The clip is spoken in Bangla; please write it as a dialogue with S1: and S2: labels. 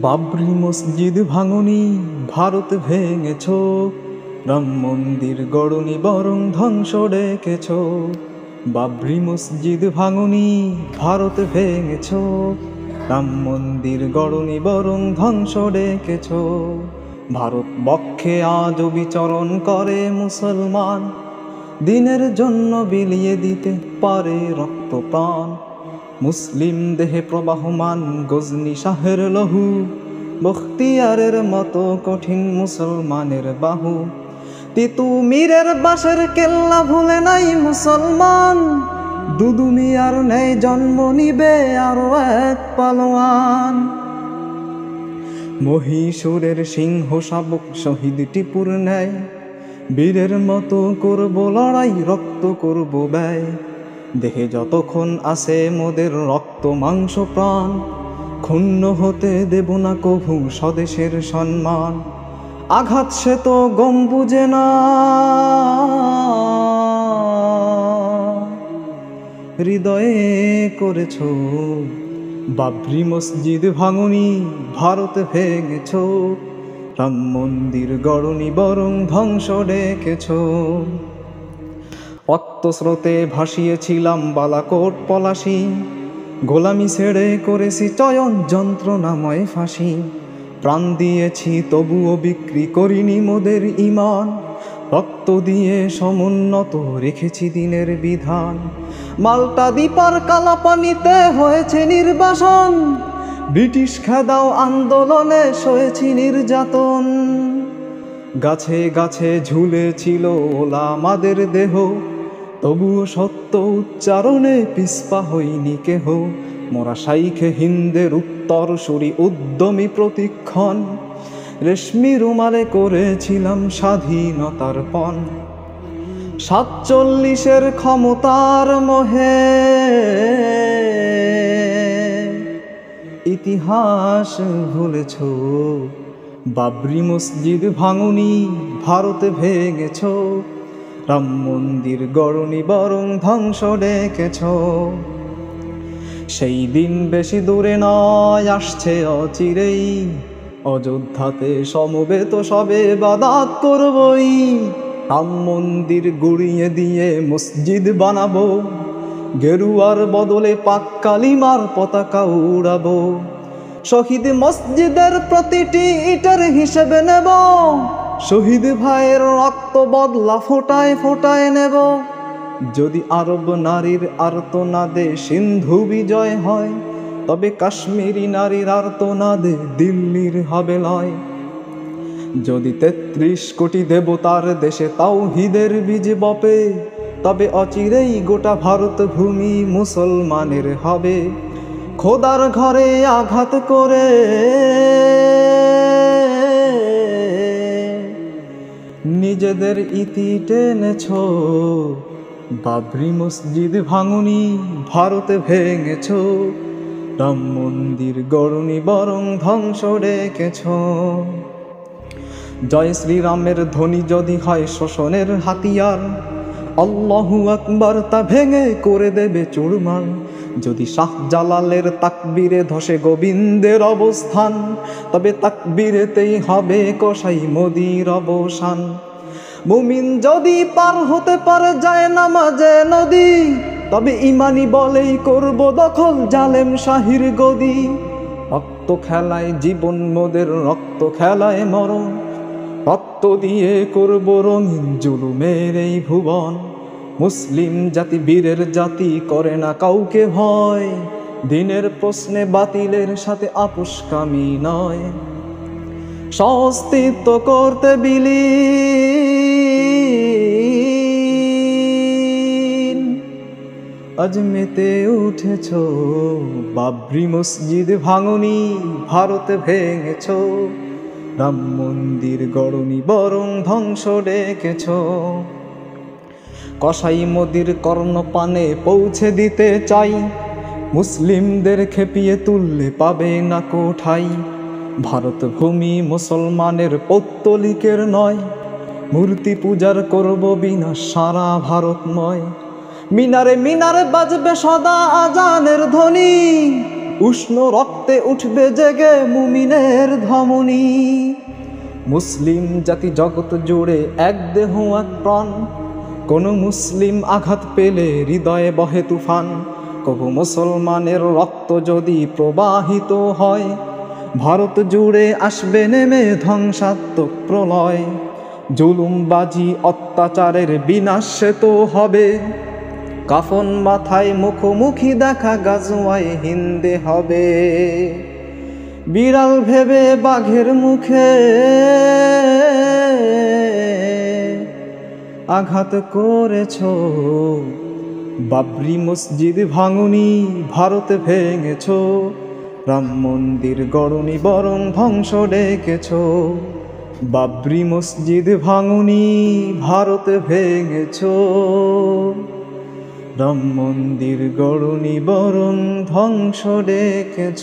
S1: বাবরি মসজিদ ভাঙনি ভারত ভেঙেছ, রাম মন্দির গড়নি বরং ধ্বংস ডেকেছ। বাবরি মসজিদ ভাঙনি ভারত ভেঙেছ, রাম মন্দির গড়নি বরং ধ্বংস ডেকেছ। ভারত বক্ষে আজও বিচরণ করে মুসলমান, দিনের জন্য বিলিয়ে দিতে পারে রক্ত প্রাণ। মুসলিম দেহে প্রবাহমান গজনি শাহের লহু, বখতিয়ারের মতো কঠিন মুসলমানের বাহু। তিতুমিরের বাঁশের কেল্লা ভুলে নাই মুসলমান, দুদু মিয়ার নেই জন্ম নিবে আরো এক পালোয়ান। মহীশূরের সিংহ শাবক শহীদ টিপুর ন্যায়, বীরের মতো করব লড়াই, রক্ত করব ব্যয়। দেহে যতক্ষণ আছে মোদের রক্ত মাংস প্রাণ, ক্ষুণ্ণ হতে দেব না কভু স্বদেশের সম্মান। আঘাত সে তো গম বুঝে না, হৃদয়ে করেছ। বাবরি মসজিদ ভাঙনি ভারত ভেঙেছ, রাম মন্দির গড়নি বরং ধ্বংস ডেকেছ। রক্ত স্রোতে ভাসিয়েছিলাম বালাকোট পলাশি, গোলামি ছেড়ে করেছি চয়ন যন্ত্রণাময় ফাঁসি। প্রাণ দিয়েছি তবুও বিক্রি করিনি মোদের ঈমান, রক্ত দিয়ে সমুন্নত রেখেছি দিনের বিধান। মাল্টা দ্বীপার কালাপানিতে হয়েছে নির্বাসন, ব্রিটিশ খেদাও আন্দোলনে সয়েছি নির্যাতন। গাছে গাছে ঝুলেছিল ওলামাদের দেহ, তবুও সত্য উচ্চারণে পিছপা হইনি কেহ। মোরা শাইখে হিন্দের উত্তরসূরি উদ্যমী প্রতিক্ষণ, রেশমি রুমালে করেছিলাম স্বাধীনতার পণ। 47-এর ক্ষমতার মোহে ইতিহাস ভুলেছ। বাবরি মসজিদ ভাঙনি ভারত ভেঙেছ, রাম মন্দির গড়নি বরং ধ্বংস ডেকেছ। সেই দিন বেশি দূরে নয়, আসছে অচিরেই, অযোধ্যাতে সমবেত সবে বাদাত করবই। রাম মন্দির গুড়িয়ে দিয়ে মসজিদ বানাবো, গেরুয়ার বদলে পাক কালিমার পতাকা উড়াবো। শহীদ মসজিদের প্রতিটি ইটের হিসেবে নেব, শহীদ ভাইয়ের রক্ত বদলা ফোটায় ফোটায় নেব। যদি আরব নারীর আর্তনাদে সিন্ধু বিজয় হয়, তবে কাশ্মীরি নারীর আর্তনাদে দিল্লির হবে লয়। যদি 33 কোটি দেবতার দেশে তাওহীদের বীজ বপে, তবে অচিরেই গোটা ভারত ভূমি মুসলমানের হবে। খোদার ঘরে আঘাত করে নিজেদের ইতি টেনেছ। বাবরি মসজিদ ভাঙনি ভারতে ভেঙেছ, রাম মন্দির গড়নি বরং ধ্বংস ডেকেছ। জয় শ্রীরামের ধ্বনি যদি হয় শোষণের হাতিয়ার, আল্লাহু আকবার তা ভেঙে করে দেবে চুরমার। যদি শাহজালালের তাকবীরে ধসে গোবিন্দের অবস্থান, তবে তাকবীরেতেই হবে কসাই মোদির অবসান। মুমিন যদি পার হতে পারে যায় নামাজে নদী, তবে ইমানি বলেই করব দখল জালেম শাহির গদি। রক্ত খেলায় জীবন মোদের, রক্ত খেলায় মরণ, রক্ত দিয়ে করব রঙিন জুলুমের এই ভুবন। মুসলিম জাতি বীরের জাতি, করে না কাউকে ভয়, দিনের প্রশ্নে বাতিলের সাথে আপোষকামী নয়। সস্তিত্ব করতে বিলীন আজ মেতে উঠেছ। বাবরি মসজিদ ভাঙনি ভারতে ভেঙেছ, রাম মন্দির গড়নি বরং ধ্বংস ডেকেছ। কসাই মোদির কর্ণপানে পৌঁছে দিতে চাই, মুসলিমদের খেপিয়ে তুললে পাবে না কোঠাই। ভারত ভূমি মুসলমানের পৌত্তলিকের নয়, মূর্তি পূজার করব বিনা সারা ভারতময়। মিনারে মিনারে বাজবে সদা আজানের ধ্বনি, উষ্ণ রক্তে উঠবে জেগে মুমিনের ধমনী। মুসলিম জাতি জগৎ জুড়ে এক দেহ এক প্রাণ, কোন মুসলিম আঘাত পেলে হৃদয়ে বহে তুফান। কবু মুসলমানের রক্ত যদি প্রবাহিত হয়, ভারত জুড়ে আসবে নেমে ধ্বংসাত্মক প্রলয়। জুলুমবাজি অত্যাচারের বিনাশ সে তো হবে, কাফন মাথায় মুখোমুখি দেখা গাজওয়ায় হিন্দে হবে। বিড়াল ভেবে বাঘের মুখে আঘাত করেছ, বাবরি মসজিদ ভাঙুনি ভারতে ভেঙেছ, রাম মন্দির গড়নি বরং ধ্বংস ডেকেছ। বাবরি মসজিদ ভাঙুনি ভারতে ভেঙেছ, রাম মন্দির গড়নি বরং ধ্বংস ডেকেছ।